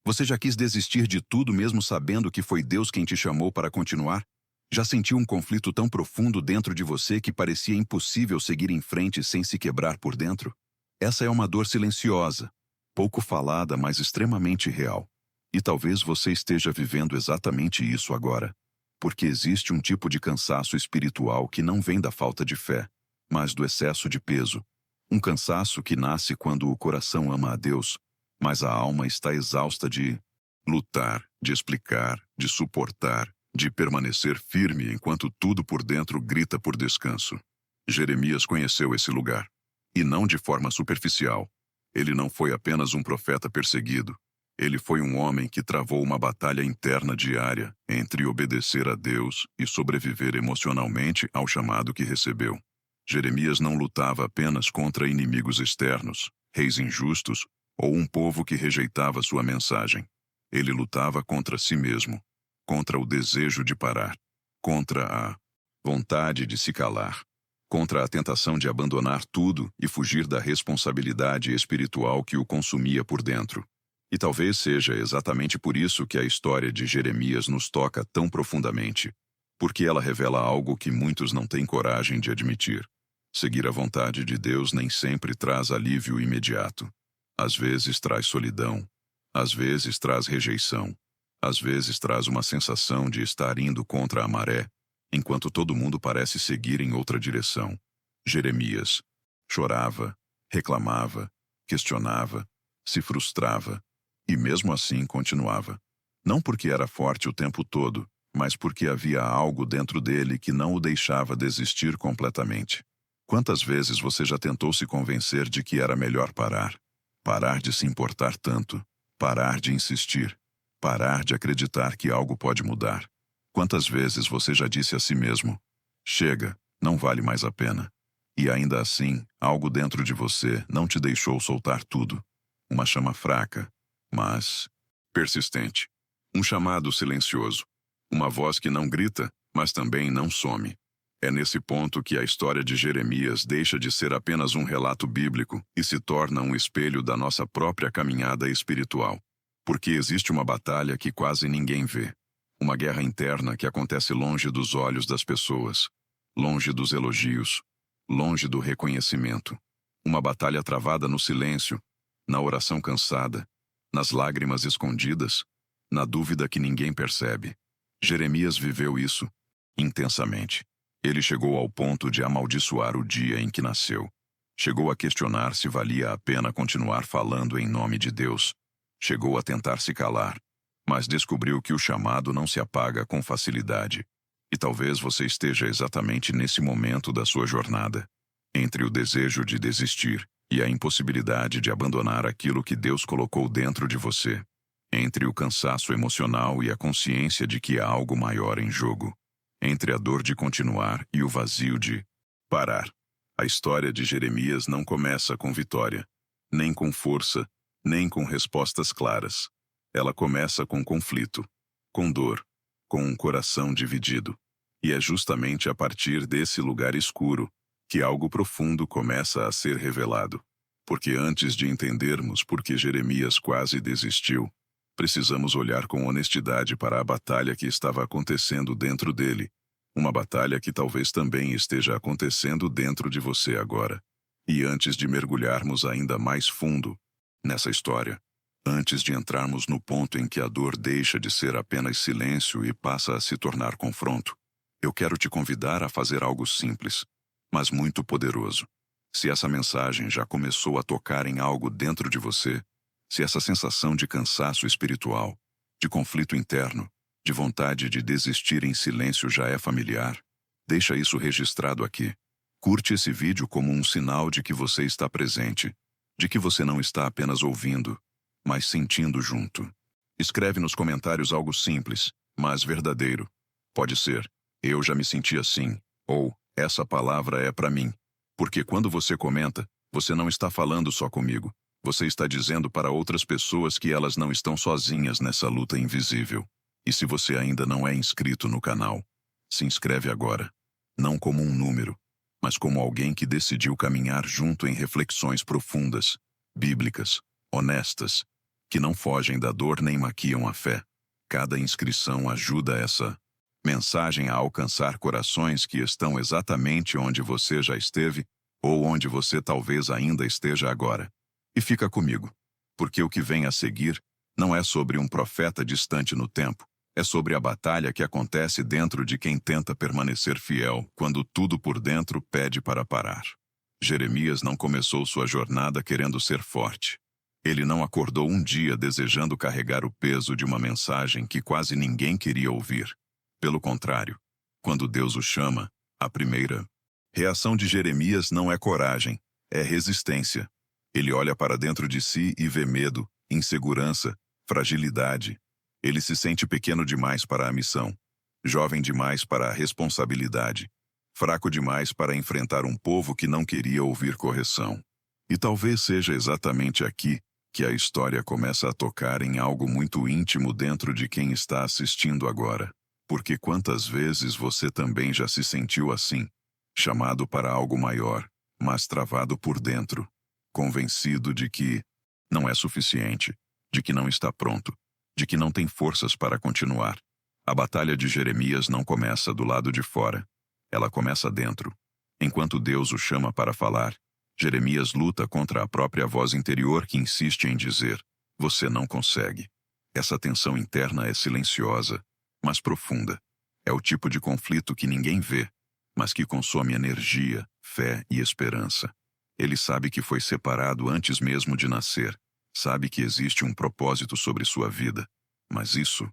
Você já quis desistir de tudo mesmo sabendo que foi Deus quem te chamou para continuar? Já sentiu um conflito tão profundo dentro de você que parecia impossível seguir em frente sem se quebrar por dentro? Essa é uma dor silenciosa, pouco falada, mas extremamente real. E talvez você esteja vivendo exatamente isso agora. Porque existe um tipo de cansaço espiritual que não vem da falta de fé, mas do excesso de peso. Um cansaço que nasce quando o coração ama a Deus, mas a alma está exausta de lutar, de explicar, de suportar, de permanecer firme enquanto tudo por dentro grita por descanso. Jeremias conheceu esse lugar. E não de forma superficial. Ele não foi apenas um profeta perseguido. Ele foi um homem que travou uma batalha interna diária entre obedecer a Deus e sobreviver emocionalmente ao chamado que recebeu. Jeremias não lutava apenas contra inimigos externos, reis injustos ou um povo que rejeitava sua mensagem. Ele lutava contra si mesmo, contra o desejo de parar, contra a vontade de se calar, contra a tentação de abandonar tudo e fugir da responsabilidade espiritual que o consumia por dentro. E talvez seja exatamente por isso que a história de Jeremias nos toca tão profundamente, porque ela revela algo que muitos não têm coragem de admitir. Seguir a vontade de Deus nem sempre traz alívio imediato. Às vezes traz solidão, às vezes traz rejeição, às vezes traz uma sensação de estar indo contra a maré, enquanto todo mundo parece seguir em outra direção. Jeremias chorava, reclamava, questionava, se frustrava, e mesmo assim continuava. Não porque era forte o tempo todo, mas porque havia algo dentro dele que não o deixava desistir completamente. Quantas vezes você já tentou se convencer de que era melhor parar? Parar de se importar tanto, parar de insistir, parar de acreditar que algo pode mudar. Quantas vezes você já disse a si mesmo: chega, não vale mais a pena. E ainda assim, algo dentro de você não te deixou soltar tudo. Uma chama fraca, mas persistente. Um chamado silencioso. Uma voz que não grita, mas também não some. É nesse ponto que a história de Jeremias deixa de ser apenas um relato bíblico e se torna um espelho da nossa própria caminhada espiritual. Porque existe uma batalha que quase ninguém vê. Uma guerra interna que acontece longe dos olhos das pessoas, longe dos elogios, longe do reconhecimento. Uma batalha travada no silêncio, na oração cansada, nas lágrimas escondidas, na dúvida que ninguém percebe. Jeremias viveu isso intensamente. Ele chegou ao ponto de amaldiçoar o dia em que nasceu. Chegou a questionar se valia a pena continuar falando em nome de Deus. Chegou a tentar se calar, mas descobriu que o chamado não se apaga com facilidade. E talvez você esteja exatamente nesse momento da sua jornada, entre o desejo de desistir e a impossibilidade de abandonar aquilo que Deus colocou dentro de você, entre o cansaço emocional e a consciência de que há algo maior em jogo, entre a dor de continuar e o vazio de parar. A história de Jeremias não começa com vitória, nem com força, nem com respostas claras. Ela começa com conflito, com dor, com um coração dividido. E é justamente a partir desse lugar escuro que algo profundo começa a ser revelado. Porque antes de entendermos por que Jeremias quase desistiu, precisamos olhar com honestidade para a batalha que estava acontecendo dentro dele. Uma batalha que talvez também esteja acontecendo dentro de você agora. E antes de mergulharmos ainda mais fundo nessa história, antes de entrarmos no ponto em que a dor deixa de ser apenas silêncio e passa a se tornar confronto, eu quero te convidar a fazer algo simples, mas muito poderoso. Se essa mensagem já começou a tocar em algo dentro de você, se essa sensação de cansaço espiritual, de conflito interno, de vontade de desistir em silêncio já é familiar, deixa isso registrado aqui. Curte esse vídeo como um sinal de que você está presente, de que você não está apenas ouvindo, mas sentindo junto. Escreve nos comentários algo simples, mas verdadeiro. Pode ser: eu já me senti assim, ou essa palavra é para mim. Porque quando você comenta, você não está falando só comigo. Você está dizendo para outras pessoas que elas não estão sozinhas nessa luta invisível. E se você ainda não é inscrito no canal, se inscreve agora. Não como um número, mas como alguém que decidiu caminhar junto em reflexões profundas, bíblicas, honestas, que não fogem da dor nem maquiam a fé. Cada inscrição ajuda essa mensagem a alcançar corações que estão exatamente onde você já esteve ou onde você talvez ainda esteja agora. E fica comigo, porque o que vem a seguir não é sobre um profeta distante no tempo, é sobre a batalha que acontece dentro de quem tenta permanecer fiel quando tudo por dentro pede para parar. Jeremias não começou sua jornada querendo ser forte. Ele não acordou um dia desejando carregar o peso de uma mensagem que quase ninguém queria ouvir. Pelo contrário, quando Deus o chama, a primeira reação de Jeremias não é coragem, é resistência. Ele olha para dentro de si e vê medo, insegurança, fragilidade. Ele se sente pequeno demais para a missão, jovem demais para a responsabilidade, fraco demais para enfrentar um povo que não queria ouvir correção. E talvez seja exatamente aqui que a história começa a tocar em algo muito íntimo dentro de quem está assistindo agora. Porque quantas vezes você também já se sentiu assim, chamado para algo maior, mas travado por dentro, convencido de que não é suficiente, de que não está pronto, de que não tem forças para continuar. A batalha de Jeremias não começa do lado de fora, ela começa dentro. Enquanto Deus o chama para falar, Jeremias luta contra a própria voz interior que insiste em dizer: você não consegue. Essa tensão interna é silenciosa, mas profunda. É o tipo de conflito que ninguém vê, mas que consome energia, fé e esperança. Ele sabe que foi separado antes mesmo de nascer, sabe que existe um propósito sobre sua vida, mas isso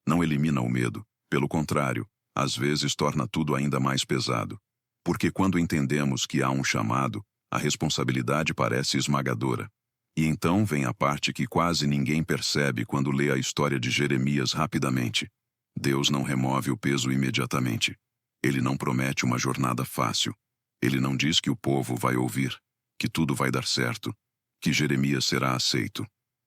não elimina o medo, pelo contrário, às vezes torna tudo ainda mais pesado. Porque quando entendemos que há um chamado, a responsabilidade parece esmagadora. E então vem a parte que quase ninguém percebe quando lê a história de Jeremias rapidamente. Deus não remove o peso imediatamente. Ele não promete uma jornada fácil. Ele não diz que o povo vai ouvir, que tudo vai dar certo, que Jeremias será aceito.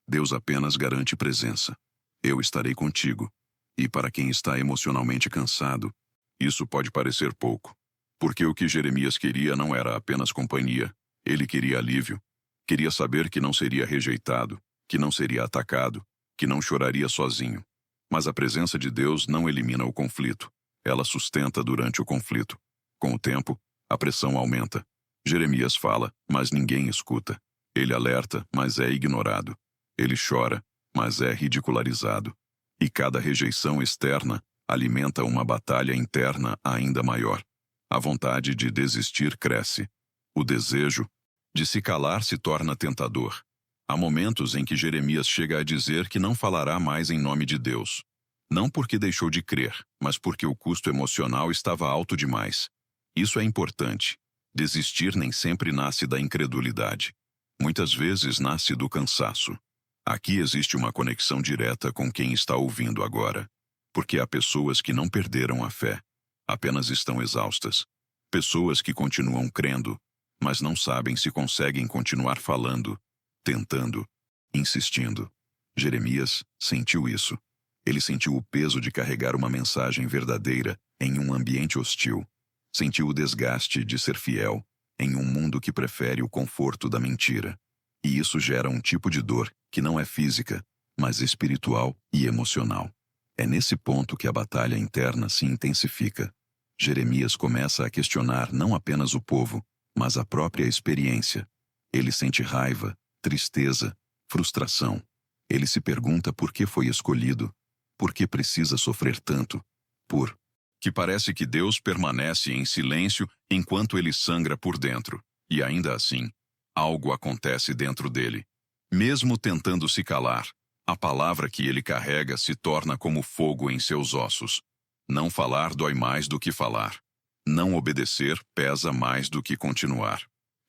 Deus apenas garante presença. Eu estarei contigo. E para quem está emocionalmente cansado, isso pode parecer pouco. Porque o que Jeremias queria não era apenas companhia. Ele queria alívio. Queria saber que não seria rejeitado, que não seria atacado, que não choraria sozinho. Mas a presença de Deus não elimina o conflito. Ela sustenta durante o conflito. Com o tempo, a pressão aumenta. Jeremias fala, mas ninguém escuta. Ele alerta, mas é ignorado. Ele chora, mas é ridicularizado. E cada rejeição externa alimenta uma batalha interna ainda maior. A vontade de desistir cresce. O desejo de se calar se torna tentador. Há momentos em que Jeremias chega a dizer que não falará mais em nome de Deus. Não porque deixou de crer, mas porque o custo emocional estava alto demais. Isso é importante. Desistir nem sempre nasce da incredulidade. Muitas vezes nasce do cansaço. Aqui existe uma conexão direta com quem está ouvindo agora. Porque há pessoas que não perderam a fé, apenas estão exaustas. Pessoas que continuam crendo, mas não sabem se conseguem continuar falando, tentando, insistindo. Jeremias sentiu isso. Ele sentiu o peso de carregar uma mensagem verdadeira em um ambiente hostil. Sentiu o desgaste de ser fiel em um mundo que prefere o conforto da mentira. E isso gera um tipo de dor que não é física, mas espiritual e emocional. É nesse ponto que a batalha interna se intensifica. Jeremias começa a questionar não apenas o povo, mas a própria experiência. Ele sente raiva, tristeza, frustração. Ele se pergunta por que foi escolhido, por que precisa sofrer tanto, por que parece que Deus permanece em silêncio enquanto ele sangra por dentro. E ainda assim, algo acontece dentro dele. Mesmo tentando se calar, a palavra que ele carrega se torna como fogo em seus ossos. Não falar dói mais do que falar. Não obedecer pesa mais do que continuar.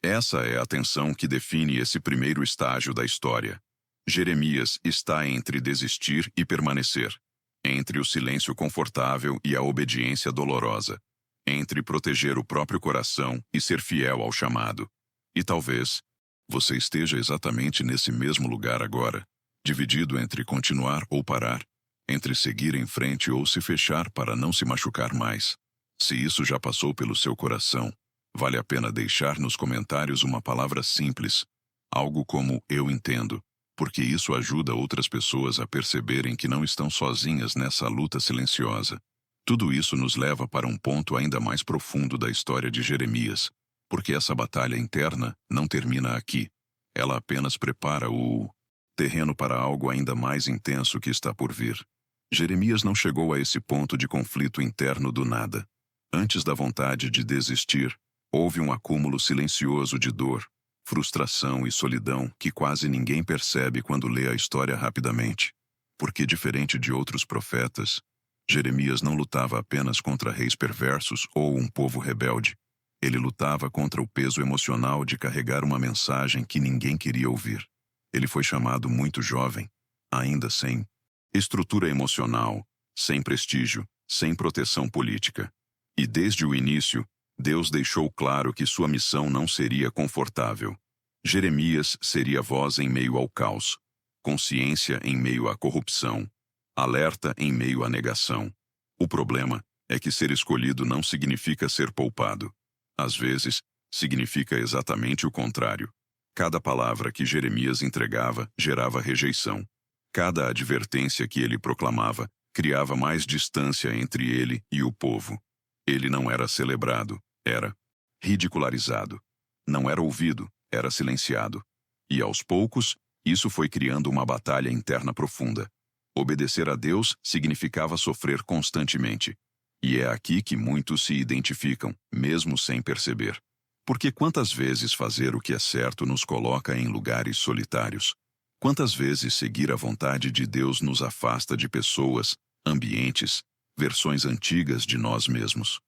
Essa é a tensão que define esse primeiro estágio da história. Jeremias está entre desistir e permanecer, entre o silêncio confortável e a obediência dolorosa, entre proteger o próprio coração e ser fiel ao chamado. E talvez você esteja exatamente nesse mesmo lugar agora, dividido entre continuar ou parar, entre seguir em frente ou se fechar para não se machucar mais. Se isso já passou pelo seu coração, vale a pena deixar nos comentários uma palavra simples, algo como "eu entendo", porque isso ajuda outras pessoas a perceberem que não estão sozinhas nessa luta silenciosa. Tudo isso nos leva para um ponto ainda mais profundo da história de Jeremias, porque essa batalha interna não termina aqui. Ela apenas prepara o terreno para algo ainda mais intenso que está por vir. Jeremias não chegou a esse ponto de conflito interno do nada. Antes da vontade de desistir, houve um acúmulo silencioso de dor, frustração e solidão que quase ninguém percebe quando lê a história rapidamente. Porque, diferente de outros profetas, Jeremias não lutava apenas contra reis perversos ou um povo rebelde. Ele lutava contra o peso emocional de carregar uma mensagem que ninguém queria ouvir. Ele foi chamado muito jovem, ainda sem estrutura emocional, sem prestígio, sem proteção política. E desde o início, Deus deixou claro que sua missão não seria confortável. Jeremias seria voz em meio ao caos, consciência em meio à corrupção, alerta em meio à negação. O problema é que ser escolhido não significa ser poupado. Às vezes, significa exatamente o contrário. Cada palavra que Jeremias entregava gerava rejeição. Cada advertência que ele proclamava criava mais distância entre ele e o povo. Ele não era celebrado, era ridicularizado. Não era ouvido, era silenciado. E aos poucos, isso foi criando uma batalha interna profunda. Obedecer a Deus significava sofrer constantemente. E é aqui que muitos se identificam, mesmo sem perceber. Porque quantas vezes fazer o que é certo nos coloca em lugares solitários? Quantas vezes seguir a vontade de Deus nos afasta de pessoas, ambientes, versões antigas de nós mesmos?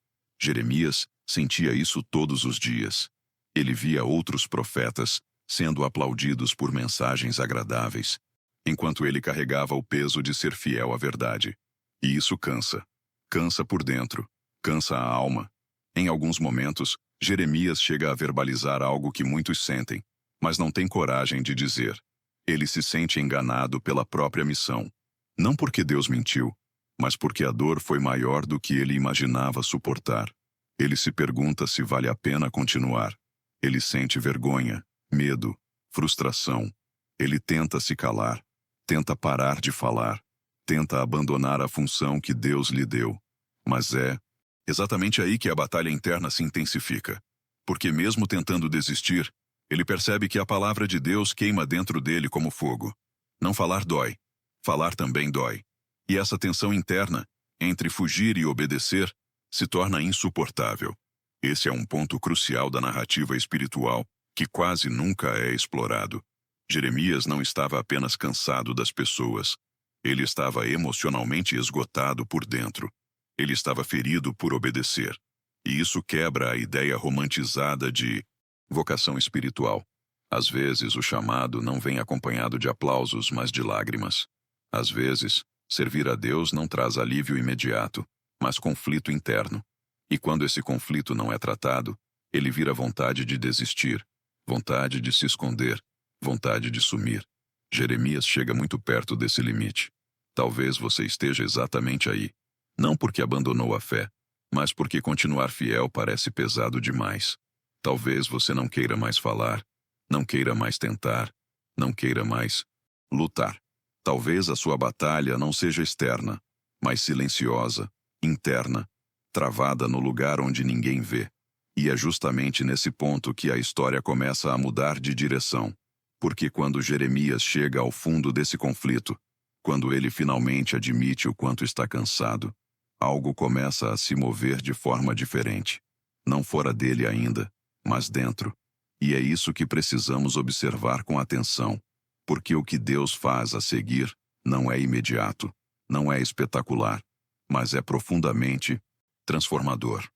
Jeremias sentia isso todos os dias. Ele via outros profetas sendo aplaudidos por mensagens agradáveis, enquanto ele carregava o peso de ser fiel à verdade. E isso cansa. Cansa por dentro. Cansa a alma. Em alguns momentos, Jeremias chega a verbalizar algo que muitos sentem, mas não tem coragem de dizer. Ele se sente enganado pela própria missão. Não porque Deus mentiu, mas porque a dor foi maior do que ele imaginava suportar. Ele se pergunta se vale a pena continuar. Ele sente vergonha, medo, frustração. Ele tenta se calar, tenta parar de falar, tenta abandonar a função que Deus lhe deu. Mas é exatamente aí que a batalha interna se intensifica. Porque mesmo tentando desistir, ele percebe que a palavra de Deus queima dentro dele como fogo. Não falar dói. Falar também dói. E essa tensão interna, entre fugir e obedecer, se torna insuportável. Esse é um ponto crucial da narrativa espiritual, que quase nunca é explorado. Jeremias não estava apenas cansado das pessoas. Ele estava emocionalmente esgotado por dentro. Ele estava ferido por obedecer. E isso quebra a ideia romantizada de vocação espiritual. Às vezes, o chamado não vem acompanhado de aplausos, mas de lágrimas. Às vezes, servir a Deus não traz alívio imediato, mas conflito interno. E quando esse conflito não é tratado, ele vira vontade de desistir, vontade de se esconder, vontade de sumir. Jeremias chega muito perto desse limite. Talvez você esteja exatamente aí. Não porque abandonou a fé, mas porque continuar fiel parece pesado demais. Talvez você não queira mais falar, não queira mais tentar, não queira mais lutar. Talvez a sua batalha não seja externa, mas silenciosa, interna, travada no lugar onde ninguém vê. E é justamente nesse ponto que a história começa a mudar de direção. Porque quando Jeremias chega ao fundo desse conflito, quando ele finalmente admite o quanto está cansado, algo começa a se mover de forma diferente. Não fora dele ainda, mas dentro. E é isso que precisamos observar com atenção, porque o que Deus faz a seguir não é imediato, não é espetacular, mas é profundamente transformador.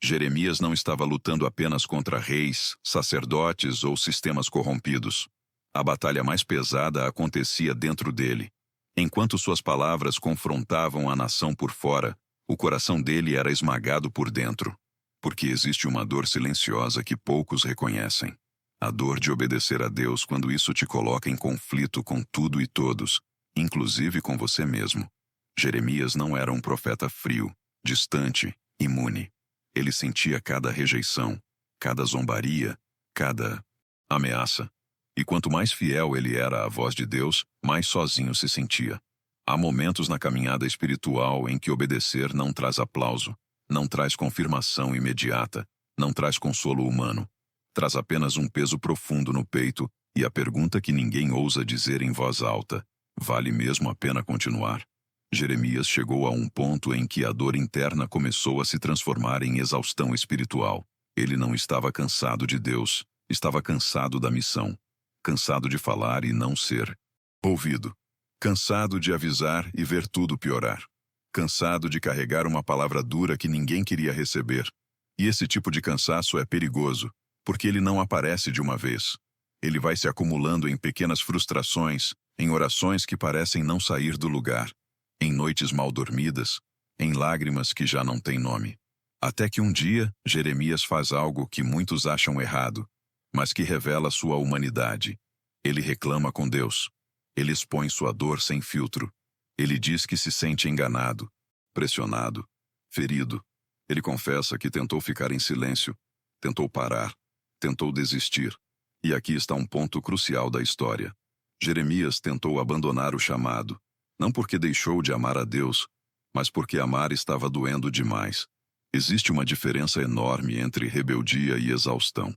Jeremias não estava lutando apenas contra reis, sacerdotes ou sistemas corrompidos. A batalha mais pesada acontecia dentro dele. Enquanto suas palavras confrontavam a nação por fora, o coração dele era esmagado por dentro. Porque existe uma dor silenciosa que poucos reconhecem. A dor de obedecer a Deus quando isso te coloca em conflito com tudo e todos, inclusive com você mesmo. Jeremias não era um profeta frio, distante, imune. Ele sentia cada rejeição, cada zombaria, cada ameaça. E quanto mais fiel ele era à voz de Deus, mais sozinho se sentia. Há momentos na caminhada espiritual em que obedecer não traz aplauso, não traz confirmação imediata, não traz consolo humano. Traz apenas um peso profundo no peito e a pergunta que ninguém ousa dizer em voz alta: vale mesmo a pena continuar? Jeremias chegou a um ponto em que a dor interna começou a se transformar em exaustão espiritual. Ele não estava cansado de Deus, estava cansado da missão. Cansado de falar e não ser ouvido. Cansado de avisar e ver tudo piorar. Cansado de carregar uma palavra dura que ninguém queria receber. E esse tipo de cansaço é perigoso, porque ele não aparece de uma vez. Ele vai se acumulando em pequenas frustrações, em orações que parecem não sair do lugar, em noites mal dormidas, em lágrimas que já não têm nome. Até que um dia, Jeremias faz algo que muitos acham errado, mas que revela sua humanidade. Ele reclama com Deus. Ele expõe sua dor sem filtro. Ele diz que se sente enganado, pressionado, ferido. Ele confessa que tentou ficar em silêncio, tentou parar, tentou desistir. E aqui está um ponto crucial da história. Jeremias tentou abandonar o chamado, não porque deixou de amar a Deus, mas porque amar estava doendo demais. Existe uma diferença enorme entre rebeldia e exaustão.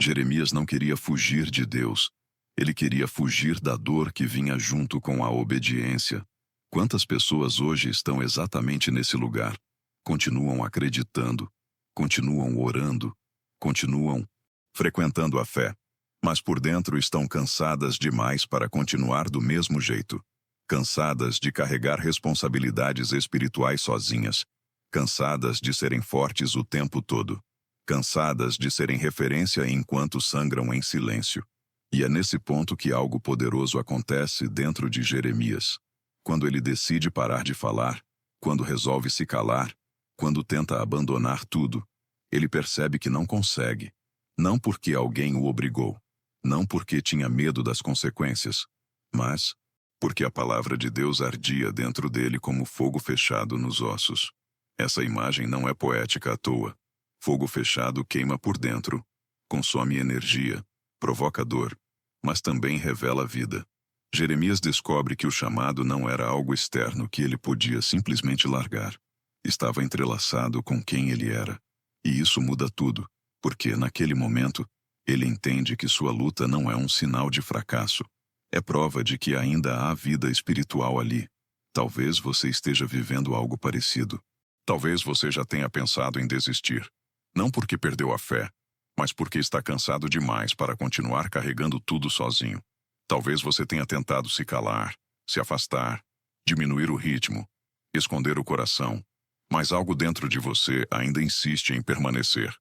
Jeremias não queria fugir de Deus. Ele queria fugir da dor que vinha junto com a obediência. Quantas pessoas hoje estão exatamente nesse lugar? Continuam acreditando, continuam orando, continuam frequentando a fé, mas por dentro estão cansadas demais para continuar do mesmo jeito. Cansadas de carregar responsabilidades espirituais sozinhas. Cansadas de serem fortes o tempo todo. Cansadas de serem referência enquanto sangram em silêncio. E é nesse ponto que algo poderoso acontece dentro de Jeremias. Quando ele decide parar de falar, quando resolve se calar, quando tenta abandonar tudo, ele percebe que não consegue. Não porque alguém o obrigou, não porque tinha medo das consequências, mas porque a palavra de Deus ardia dentro dele como fogo fechado nos ossos. Essa imagem não é poética à toa. Fogo fechado queima por dentro, consome energia, provoca dor, mas também revela vida. Jeremias descobre que o chamado não era algo externo que ele podia simplesmente largar. Estava entrelaçado com quem ele era. E isso muda tudo, porque, naquele momento, ele entende que sua luta não é um sinal de fracasso. É prova de que ainda há vida espiritual ali. Talvez você esteja vivendo algo parecido. Talvez você já tenha pensado em desistir. Não porque perdeu a fé, mas porque está cansado demais para continuar carregando tudo sozinho. Talvez você tenha tentado se calar, se afastar, diminuir o ritmo, esconder o coração, mas algo dentro de você ainda insiste em permanecer.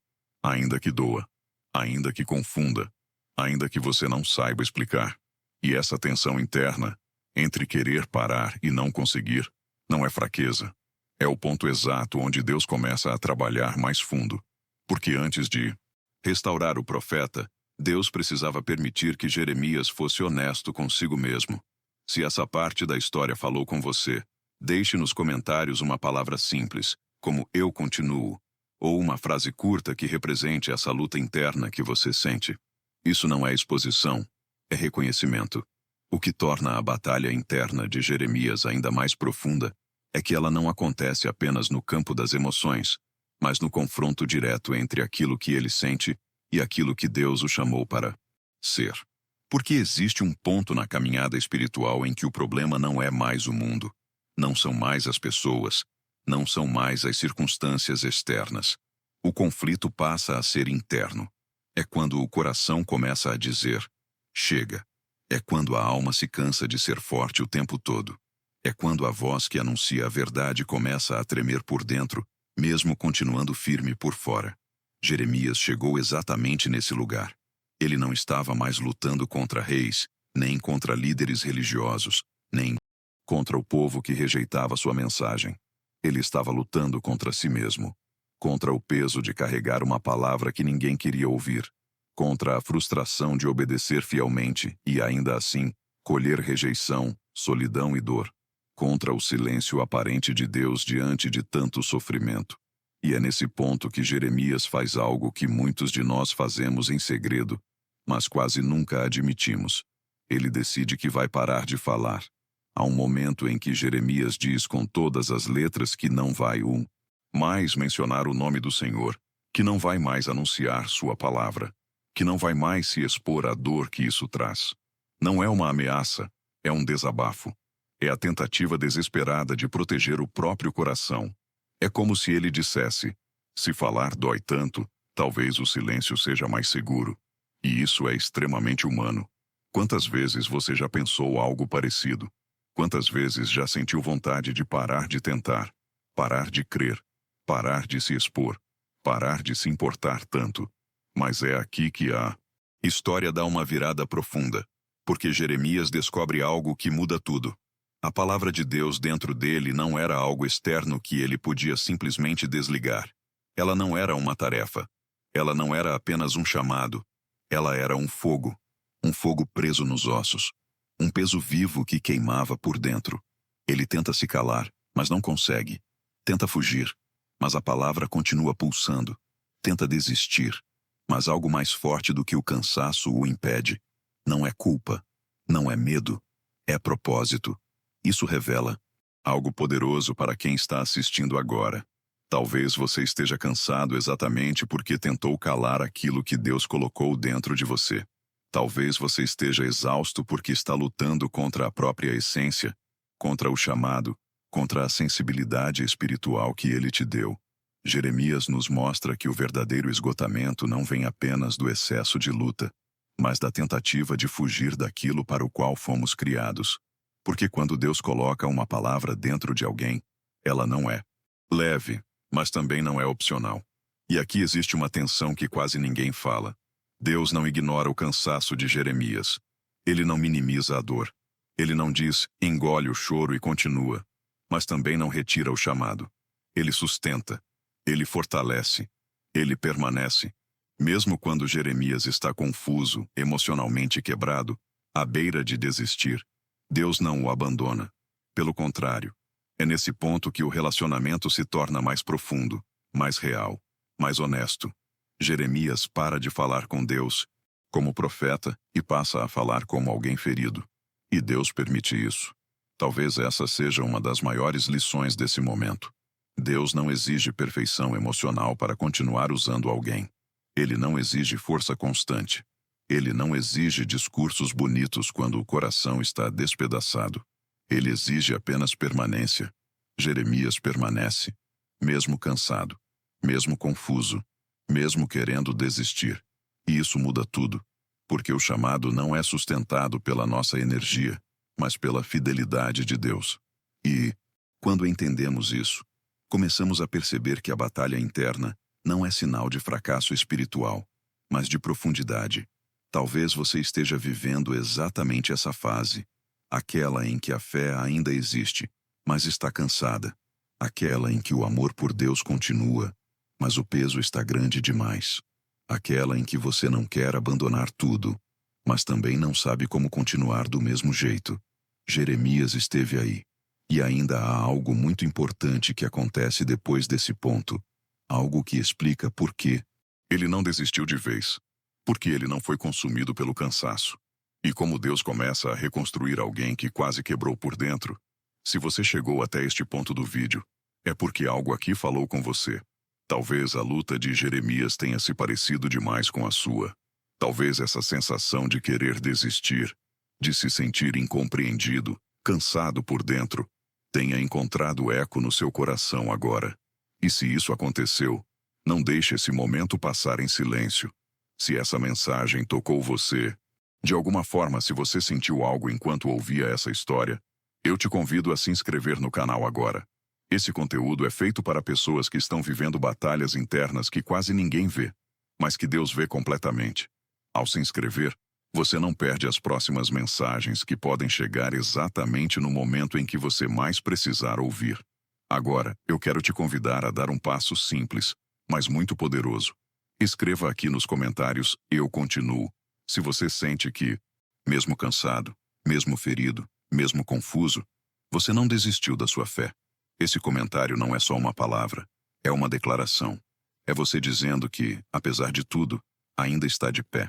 Ainda que doa, ainda que confunda, ainda que você não saiba explicar. E essa tensão interna, entre querer parar e não conseguir, não é fraqueza. É o ponto exato onde Deus começa a trabalhar mais fundo. Porque antes de restaurar o profeta, Deus precisava permitir que Jeremias fosse honesto consigo mesmo. Se essa parte da história falou com você, deixe nos comentários uma palavra simples, como "eu continuo", ou uma frase curta que represente essa luta interna que você sente. Isso não é exposição, é reconhecimento. O que torna a batalha interna de Jeremias ainda mais profunda é que ela não acontece apenas no campo das emoções, mas no confronto direto entre aquilo que ele sente e aquilo que Deus o chamou para ser. Porque existe um ponto na caminhada espiritual em que o problema não é mais o mundo, não são mais as pessoas, não são mais as circunstâncias externas. O conflito passa a ser interno. É quando o coração começa a dizer: chega. É quando a alma se cansa de ser forte o tempo todo. É quando a voz que anuncia a verdade começa a tremer por dentro, mesmo continuando firme por fora. Jeremias chegou exatamente nesse lugar. Ele não estava mais lutando contra reis, nem contra líderes religiosos, nem contra o povo que rejeitava sua mensagem. Ele estava lutando contra si mesmo, contra o peso de carregar uma palavra que ninguém queria ouvir, contra a frustração de obedecer fielmente e, ainda assim, colher rejeição, solidão e dor, contra o silêncio aparente de Deus diante de tanto sofrimento. E é nesse ponto que Jeremias faz algo que muitos de nós fazemos em segredo. mas quase nunca admitimos. Ele decide que vai parar de falar. Há um momento em que Jeremias diz com todas as letras que não vai mais mencionar o nome do Senhor, que não vai mais anunciar sua palavra, que não vai mais se expor à dor que isso traz. Não é uma ameaça, é um desabafo. É a tentativa desesperada de proteger o próprio coração. É como se ele dissesse: se falar dói tanto, talvez o silêncio seja mais seguro. E isso é extremamente humano. Quantas vezes você já pensou algo parecido? Quantas vezes já sentiu vontade de parar de tentar, parar de crer, parar de se expor, parar de se importar tanto? Mas é aqui que a história dá uma virada profunda, porque Jeremias descobre algo que muda tudo. A palavra de Deus dentro dele não era algo externo que ele podia simplesmente desligar. Ela não era uma tarefa. Ela não era apenas um chamado. Ela era um fogo preso nos ossos, um peso vivo que queimava por dentro. Ele tenta se calar, mas não consegue. Tenta fugir, mas a palavra continua pulsando. Tenta desistir, mas algo mais forte do que o cansaço o impede. Não é culpa, não é medo, é propósito. Isso revela algo poderoso para quem está assistindo agora. Talvez você esteja cansado exatamente porque tentou calar aquilo que Deus colocou dentro de você. Talvez você esteja exausto porque está lutando contra a própria essência, contra o chamado, contra a sensibilidade espiritual que Ele te deu. Jeremias nos mostra que o verdadeiro esgotamento não vem apenas do excesso de luta, mas da tentativa de fugir daquilo para o qual fomos criados. Porque quando Deus coloca uma palavra dentro de alguém, ela não é leve, mas também não é opcional. E aqui existe uma tensão que quase ninguém fala. Deus não ignora o cansaço de Jeremias. Ele não minimiza a dor. Ele não diz, engole o choro e continua. Mas também não retira o chamado. Ele sustenta. Ele fortalece. Ele permanece. Mesmo quando Jeremias está confuso, emocionalmente quebrado, à beira de desistir, Deus não o abandona. Pelo contrário, é nesse ponto que o relacionamento se torna mais profundo, mais real, mais honesto. Jeremias para de falar com Deus como profeta e passa a falar como alguém ferido. E Deus permite isso. Talvez essa seja uma das maiores lições desse momento. Deus não exige perfeição emocional para continuar usando alguém. Ele não exige força constante. Ele não exige discursos bonitos quando o coração está despedaçado. Ele exige apenas permanência. Jeremias permanece, mesmo cansado, mesmo confuso, mesmo querendo desistir. E isso muda tudo, porque o chamado não é sustentado pela nossa energia, mas pela fidelidade de Deus. E, quando entendemos isso, começamos a perceber que a batalha interna não é sinal de fracasso espiritual, mas de profundidade. Talvez você esteja vivendo exatamente essa fase, aquela em que a fé ainda existe, mas está cansada, aquela em que o amor por Deus continua, mas o peso está grande demais, aquela em que você não quer abandonar tudo, mas também não sabe como continuar do mesmo jeito. Jeremias esteve aí, e ainda há algo muito importante que acontece depois desse ponto, algo que explica por que ele não desistiu de vez. Porque ele não foi consumido pelo cansaço. E como Deus começa a reconstruir alguém que quase quebrou por dentro, se você chegou até este ponto do vídeo, é porque algo aqui falou com você. Talvez a luta de Jeremias tenha se parecido demais com a sua. Talvez essa sensação de querer desistir, de se sentir incompreendido, cansado por dentro, tenha encontrado eco no seu coração agora. E se isso aconteceu, não deixe esse momento passar em silêncio. Se essa mensagem tocou você, de alguma forma, se você sentiu algo enquanto ouvia essa história, eu te convido a se inscrever no canal agora. Esse conteúdo é feito para pessoas que estão vivendo batalhas internas que quase ninguém vê, mas que Deus vê completamente. Ao se inscrever, você não perde as próximas mensagens que podem chegar exatamente no momento em que você mais precisar ouvir. Agora, eu quero te convidar a dar um passo simples, mas muito poderoso. Escreva aqui nos comentários, eu continuo, se você sente que, mesmo cansado, mesmo ferido, mesmo confuso, você não desistiu da sua fé. Esse comentário não é só uma palavra, é uma declaração. É você dizendo que, apesar de tudo, ainda está de pé.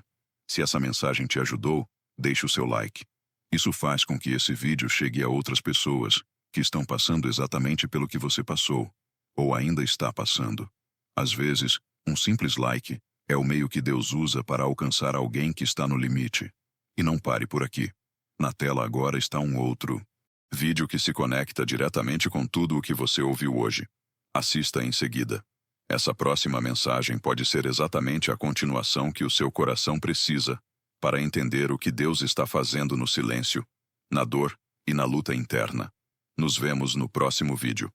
Se essa mensagem te ajudou, deixe o seu like. Isso faz com que esse vídeo chegue a outras pessoas que estão passando exatamente pelo que você passou, ou ainda está passando. Às vezes, um simples like é o meio que Deus usa para alcançar alguém que está no limite. E não pare por aqui. Na tela agora está um outro vídeo que se conecta diretamente com tudo o que você ouviu hoje. Assista em seguida. Essa próxima mensagem pode ser exatamente a continuação que o seu coração precisa para entender o que Deus está fazendo no silêncio, na dor e na luta interna. Nos vemos no próximo vídeo.